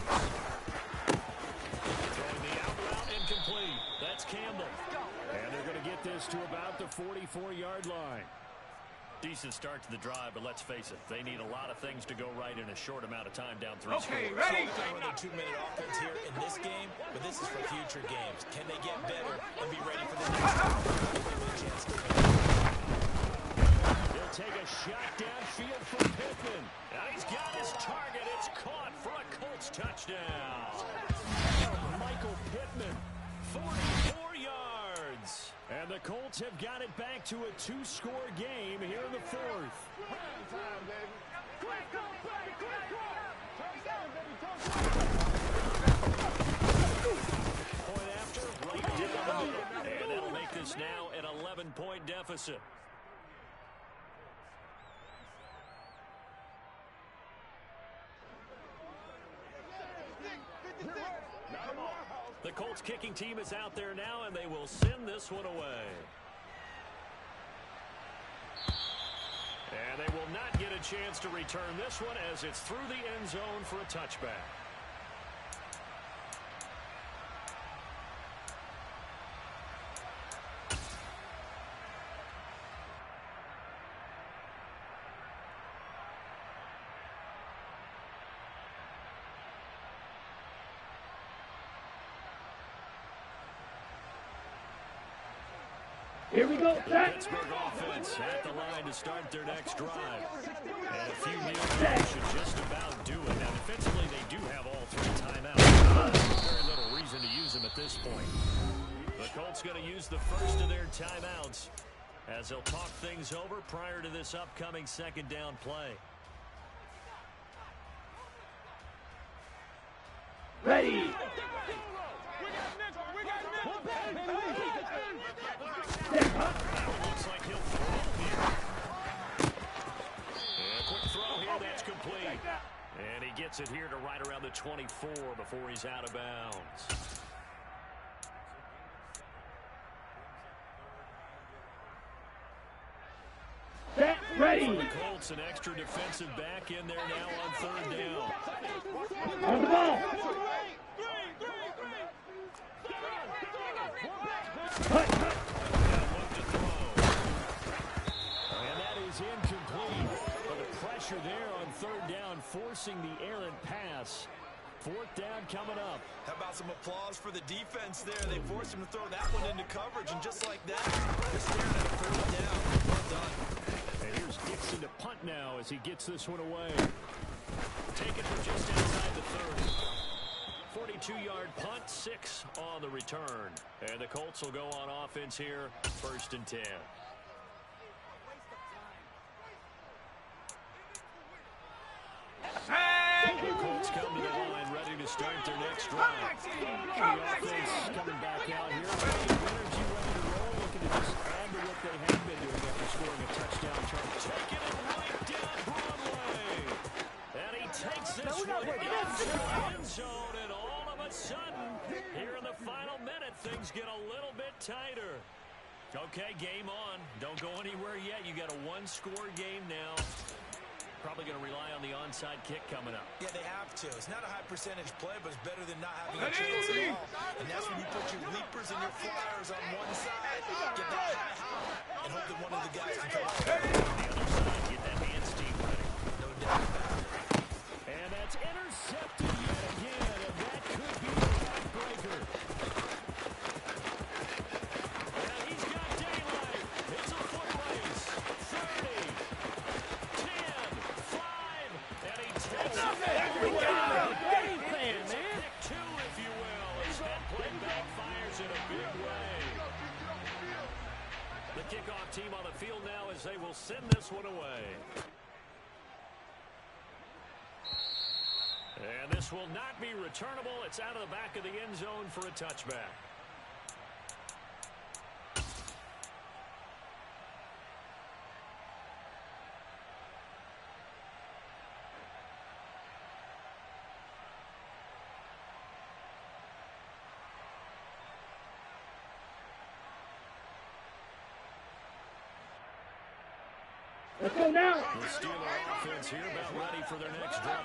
A: Throwing the out route incomplete. That's Campbell. And they're going to get this to about the 44-yard line. Decent start to the drive, but let's face it, they need a lot of things to go right in a short amount of time down 3
C: Okay,
A: scores.
C: ready?
D: Another 2-minute offense here in this game, but this is for future games. Can they get better and be ready for the next game?
A: He'll take a shot downfield from Pittman. And he's got his target. It's caught for a Colts touchdown. Michael Pittman, 44 yards. And the Colts have got it back to a 2-score game here in the 4th. Point after, right down the middle. And that'll make this now an 11-point deficit. The Colts kicking team is out there now, and they will send this one away. And they will not get a chance to return this one as it's through the end zone for a touchback.
B: Here we go.
A: Pittsburgh offense at the line to start their next drive. And a few kneels should just about do it. Now, defensively, they do have all 3 timeouts. Very little reason to use them at this point. The Colts going to use the first of their timeouts as they'll talk things over prior to this upcoming 2nd down play.
B: Ready.
A: Looks like he'll throw here. And a quick throw here, that's complete. And he gets it here to right around the 24 before he's out of bounds.
B: Set. Ready.
A: For the Colts, an extra defensive back in there now on 3rd down.
B: On the ball. Hut, hut.
A: And that is incomplete. But the pressure there on 3rd down, forcing the errant pass. 4th down coming up.
D: How about some applause for the defense there? They forced him to throw that one into coverage, and just like that, they're staring at a 4th down. Well done.
A: And here's Dixon to punt now as he gets this one away. Take it from just outside the 30. 42-yard punt, 6 on the return. And the Colts will go on offense here, 1st and 10. The Colts come to the line, ready to start their next drive. The offense coming back out here. Energy ready to roll, looking to just add to what they have been doing after scoring a touchdown charge. Taking it right down Broadway. And he takes this one into the end zone, and all of a sudden, here in the final minute, things get a little bit tighter. Okay, game on. Don't go anywhere yet. You got a 1-score game now. Probably going to rely on the onside kick coming up.
D: Yeah, they have to. It's not a high percentage play, but it's better than not having a chance at all. And that's when you put your leapers and your flyers on one side, get that high, and hope that one of the guys can come out.
A: The other side, get that hands team ready.
D: No doubt about it.
A: And that's intercepted yet again, and that could be the backbreaker. kickoff team on the field now as they will send this one away. And this will not be returnable. It's out of the back of the end zone for a touchback.
B: Let's go now.
A: The Steeler offense here about ready for their next drive.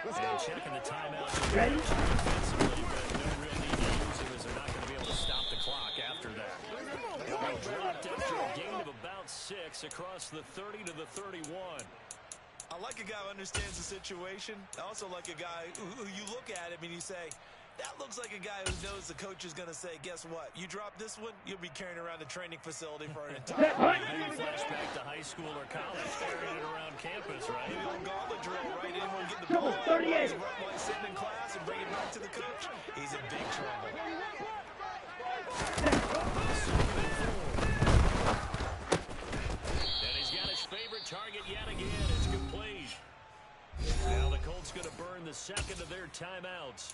A: And checking the timeout.
B: Ready?
A: Defensively, but no real need to use them as they're not going to be able to stop the clock after that. They dropped after a gain of about 6 across the 30 to the 31.
D: I like a guy who understands the situation. I also like a guy who you look at him and you say, that looks like a guy who knows the coach is going to say, guess what? You drop this one, you'll be carrying around the training facility for an entire week.
A: Maybe flashback to high school or college, carrying it around campus, right?
D: Maybe on gauntlet drill, right? Anyone get the ball,
B: 38.
D: while he's sitting in class and bring it back to the coach. He's in big trouble.
A: And he's got his favorite target yet again. It's complete. Now the Colts going to burn the second of their timeouts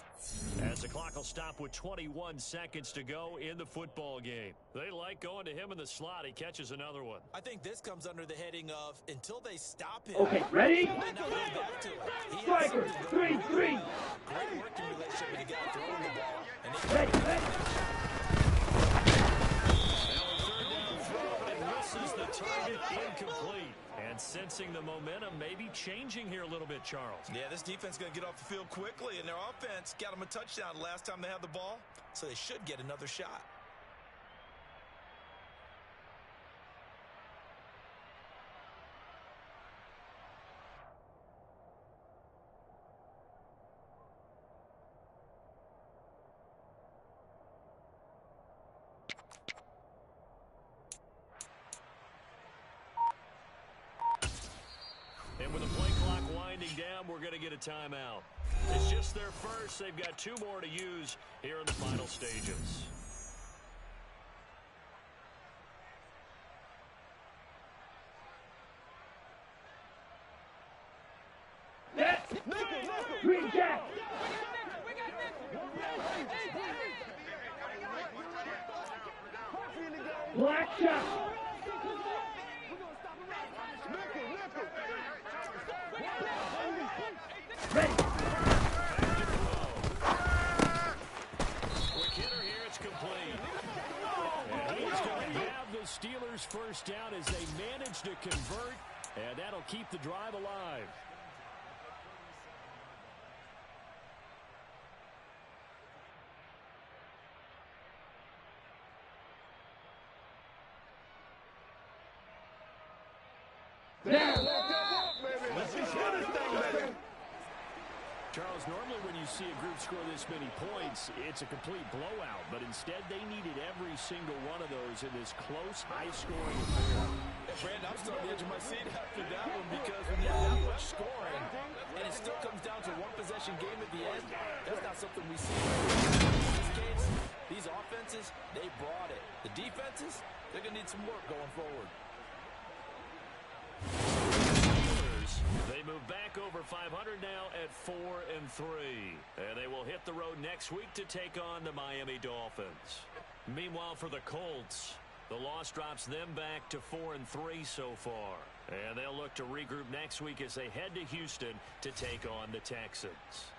A: as the clock will stop with 21 seconds to go in the football game. They like going to him in the slot. He catches another one.
D: I think this comes under the heading of until they stop him.
B: Okay, ready?
D: They might not go back to it. He has
B: Strikers,
D: something
B: 3-3.
D: Great working relationship with the guy throwing the ball. And they
B: Ready, ready.
A: Now a third down throw, and misses the target, incomplete. And sensing the momentum maybe changing here a little bit, Charles.
D: Yeah, this defense is going to get off the field quickly, and their offense got them a touchdown last time they had the ball, so they should get another shot.
A: And with the play clock winding down, we're going to get a timeout. It's just their first. They've got 2 more to use here in the final stages.
B: Yes. Green Jack. Black shot. Ready.
A: Quick hitter here, it's complete. And he's going to have the Steelers first down as they manage to convert, and that'll keep the drive alive. Charles, normally when you see a group score this many points, it's a complete blowout. But instead, they needed every single one of those in this close, high-scoring affair.
D: Hey, Brandon, I'm still on the edge of my seat after that one because when you have that much scoring and it still comes down to a one-possession game at the end, that's not something we see. In this case, these offenses, they brought it. The defenses, they're going to need some work going forward.
A: They move back over 500 now at 4-3. And they will hit the road next week to take on the Miami Dolphins. Meanwhile, for the Colts, the loss drops them back to 4-3 so far. And they'll look to regroup next week as they head to Houston to take on the Texans.